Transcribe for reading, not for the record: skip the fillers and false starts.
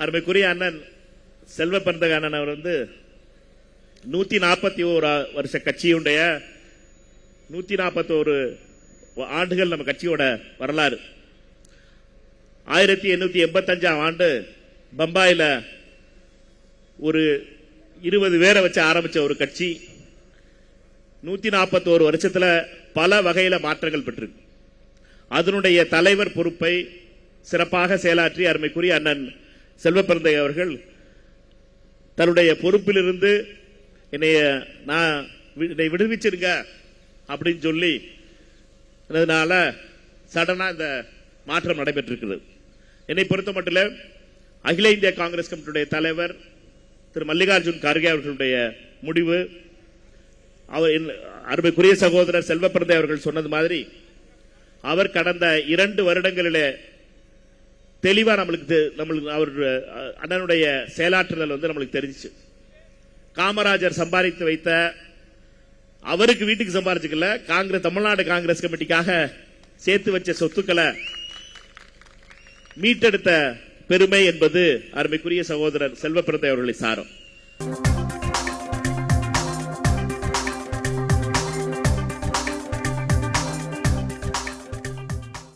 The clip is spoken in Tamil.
அருமைக்குரிய அண்ணன் செல்வ பெருந்தகை அண்ணன் அவர் 141 வருஷ கட்சியுடைய 141 ஆண்டுகள் நம்ம கட்சியோட வரலாறு. 1885 ஆண்டு பம்பாயில ஒரு 20 பேரை வச்சு ஆரம்பிச்ச ஒரு கட்சி 141 வருஷத்துல பல வகையில மாற்றங்கள் பெற்றிருக்கு. அதனுடைய தலைவர் பொறுப்பை சிறப்பாக செயலாற்றி அருமைக்குரிய அண்ணன் செல்வ பெருந்தகை அவர்கள் தன்னுடைய பொறுப்பிலிருந்து என்னை விடுவிச்சிருங்க அப்படின்னு சொல்லி சடனா இந்த மாற்றம் நடைபெற்றிருக்கிறது. என்னை பொறுத்த மட்டும் அகில இந்திய காங்கிரஸ் கமிட்டியுடைய தலைவர் திரு மல்லிகார்ஜுன் கார்கே அவர்களுடைய முடிவு, அவர் அருமைக்குரிய சகோதரர் செல்வ பெருந்தகை அவர்கள் சொன்னது மாதிரி அவர் கடந்த 2 வருடங்களிலே தெளிவா நம்மளுக்கு அவர் அண்ணனுடைய செயலாற்றுதல் நம்மளுக்கு தெரிஞ்சிச்சு. காமராஜர் சம்பாதித்து வைத்த, அவருக்கு வீட்டுக்கு சம்பாதிச்சுக்கல, தமிழ்நாடு காங்கிரஸ் கமிட்டிக்காக சேர்த்து வச்ச சொத்துக்களை மீட்டெடுத்த பெருமை என்பது அருமைக்குரிய சகோதரர் செல்வ பெருந்தகை அவர்களை சாரும்.